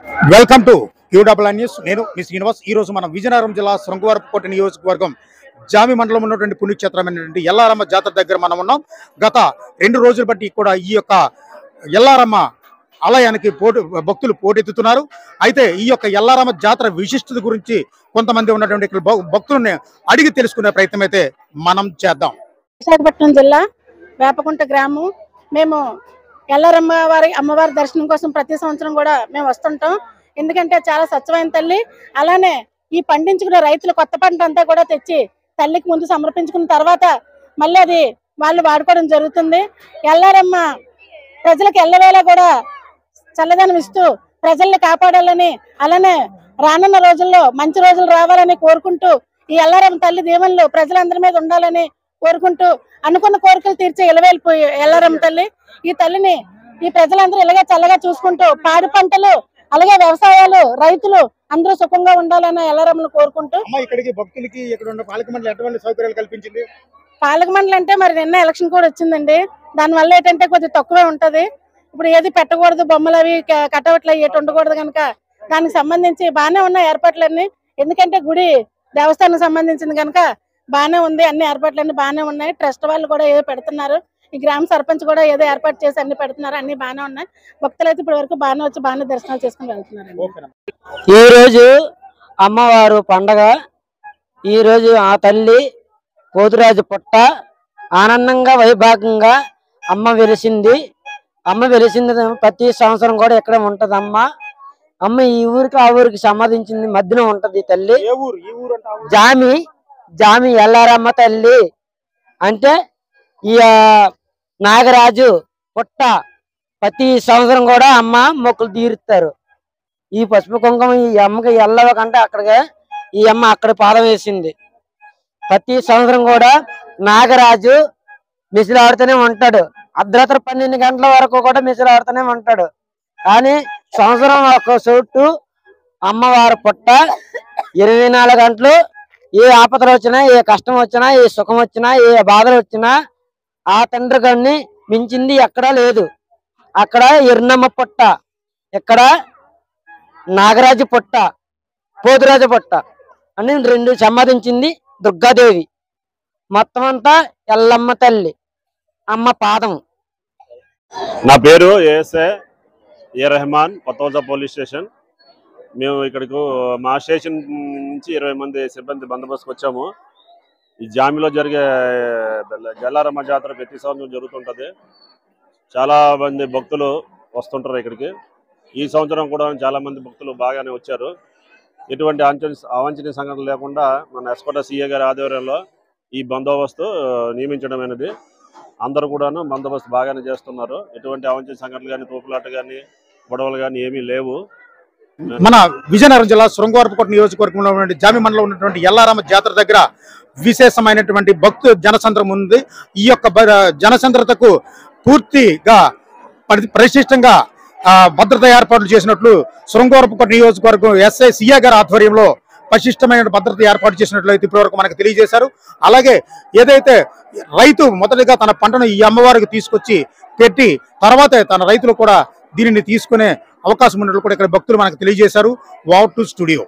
Welcome to QWN news. నేను మీ శ్రీనివాస్. ఈ రోజు మనం విజయనగరం జిల్లా శృంగవరపుకోట నియోజకవర్గం జామి మండలం ఉన్నటువంటి పుణ్యక్షేత్రమైనటువంటి ఎల్లారమ్మ జాతర దగ్గర మనం ఉన్నాం. గత 2 రోజులు బట్టి కూడా ఈ యొక్క ఎల్లారమ్మ ఆలయానికి భక్తులు పోటెత్తుతున్నారు. అయితే ఈ యొక్క ఎల్లారమ్మ జాతర విశిష్టత గురించి కొంతమంది ఉన్నటువంటి భక్తులని అడిగి తెలుసుకునే ప్రయత్నం అయితే మనం చేద్దాం. విశాఖపట్నం జిల్లా వేపకుంట గ్రామం. మేము ఎల్లారమ్మ అమ్మవారి దర్శనం కోసం ప్రతి సంవత్సరం కూడా మేము వస్తుంటాం. ఎందుకంటే చాలా స్వచ్ఛమైన తల్లి. అలానే ఈ పండించుకునే రైతులు కొత్త పంట అంతా కూడా తెచ్చి తల్లికి ముందు సమర్పించుకున్న తర్వాత మళ్ళీ అది వాళ్ళు వాడుకోవడం జరుగుతుంది. ఎల్లారమ్మ ప్రజలకు ఎల్లవేళ కూడా చల్లదనం ఇస్తూ ప్రజల్ని కాపాడాలని, అలానే రానున్న రోజుల్లో మంచి రోజులు రావాలని కోరుకుంటూ ఈ ఎల్లారమ్మ తల్లి దీవెనలు ప్రజలందరి మీద ఉండాలని కోరుకుంటూ అనుకున్న కోరికలు తీర్చే ఇలవేలిపోయి ఎల్లారమ్మ తల్లి. ఈ తల్లిని ఈ ప్రజలందరూ ఇలాగే చల్లగా చూసుకుంటూ పాడి పంటలు అలాగే వ్యవసాయాలు రైతులు అందరూ సుఖంగా ఉండాలని ఎల్లారమ్మను కోరుకుంటూ ఇక్కడికి భక్తులకి ఇక్కడ ఉన్న పాలక మండలి ఎటువంటి సౌకర్యాలు కల్పించింది? పాలక మండలి అంటే మరి నిన్న ఎలక్షన్ కూడా వచ్చిందండి. దానివల్ల ఏంటంటే కొద్దిగా తక్కువే ఉంటది. ఇప్పుడు ఏది పెట్టకూడదు, బొమ్మలు అవి కటవట్లు ఏటి ఉండకూడదు కనుక దానికి సంబంధించి బాగానే ఉన్నాయి ఏర్పాట్లన్నీ. ఎందుకంటే గుడి దేవస్థానం సంబంధించింది కనుక బాగానే ఉంది. అన్ని ఏర్పాట్లన్నీ బాగానే ఉన్నాయి. ట్రస్ట్ వాళ్ళు కూడా ఏదో పెడుతున్నారు. ఈ గ్రామ సర్పంచ్ కూడా ఏదో ఏర్పాటు చేసి అన్ని పెడుతున్నారు. అన్ని బాగానే ఉన్నాయి. భక్తులు అయితే ఇప్పటి వరకు బాగానే వచ్చి బాగానే దర్శనాలు చేసుకుని వెళ్తున్నారు. ఈ రోజు అమ్మవారు పండగ. ఈ రోజు ఆ తల్లి పోతురాజు పుట్ట ఆనందంగా వైభాగంగా అమ్మ వెలిసింది. ప్రతి సంవత్సరం కూడా ఇక్కడ ఉంటది అమ్మ ఈ ఊరికి ఆ ఊరికి సంబంధించింది మధ్యలో ఉంటది తల్లి. జామి ఎల్లారమ్మ తల్లి అంటే ఈ నాగరాజు పుట్ట ప్రతి సంవత్సరం కూడా అమ్మ మొక్కులు తీరుస్తారు. ఈ పసుపు కుంకుమ ఈ అమ్మకి ఎల్లవకంటే అక్కడికి ఈ అమ్మ అక్కడ పాదం వేసింది. ప్రతి సంవత్సరం కూడా నాగరాజు మిసిలు ఆడుతూనే ఉంటాడు. అర్ధరాత్రి 12 గంటల వరకు కూడా మిసిలు ఆడుతూనే ఉంటాడు. కానీ సంవత్సరం ఒక చోటు అమ్మవారి పుట్ట 24 గంటలు ఏ ఆపదలు వచ్చినా, ఏ కష్టం వచ్చినా, ఏ సుఖం వచ్చినా, ఏ బాధలు వచ్చినా ఆ తండ్రి గారిని మించింది ఎక్కడా లేదు. అక్కడ ఎర్నమ్మ పుట్ట, ఇక్కడ నాగరాజు పుట్ట, పోతురాజు పుట్ట అని 2 సంపాదించింది దుర్గాదేవి. మొత్తం అంతా ఎల్లమ్మ తల్లి అమ్మ పాదం. నా పేరు A S A Rahman, Kothavalasa police station. మేము ఇక్కడికి మా స్టేషన్ నుంచి 20 మంది సిబ్బంది బందోబస్తుకు వచ్చాము. ఈ జామిలో జరిగే ఎల్లారమ్మ జాతర ప్రతి సంవత్సరం జరుగుతుంటుంది. చాలా మంది భక్తులు వస్తుంటారు ఇక్కడికి. ఈ సంవత్సరం కూడా చాలా మంది భక్తులు బాగానే వచ్చారు. ఎటువంటి అవాంఛనీయ సంఘటనలు లేకుండా మన ఎస్కోట సిఏ గారి ఆధ్వర్యంలో ఈ బందోబస్తు నియమించడమైనది. అందరూ కూడాను బందోబస్తు బాగానే చేస్తున్నారు. ఎటువంటి అవాంఛనీయ సంఘటనలు కానీ, తోపులాట కానీ, గొడవలు కానీ ఏమీ లేవు. మన విజయనగరం జిల్లా శృంగవరపుకోట నియోజకవర్గంలో ఉన్నటువంటి జామి మండలం ఉన్నటువంటి ఎల్లారమ్మ జాతర దగ్గర విశేషమైనటువంటి భక్తు జనసంద్రం ఉంది. ఈ యొక్క జనసంద్రతకు పూర్తిగా పరిశిష్టంగా భద్రత ఏర్పాట్లు చేసినట్లు శృంగవరపుకోట నియోజకవర్గం ఎస్ఐ సిఏ గారి ఆధ్వర్యంలో పరిశిష్టమైన భద్రత ఏర్పాటు చేసినట్లు అయితే ఇప్పటివరకు మనకు తెలియజేశారు. అలాగే ఏదైతే రైతు మొదటిగా తన పంటను ఈ అమ్మవారికి తీసుకొచ్చి పెట్టి తర్వాతే తన రైతులు కూడా దీనిని తీసుకునే అవకాశం ఉన్నట్లు కూడా ఇక్కడ భక్తులు మనకు తెలియజేశారు. Wow to studio.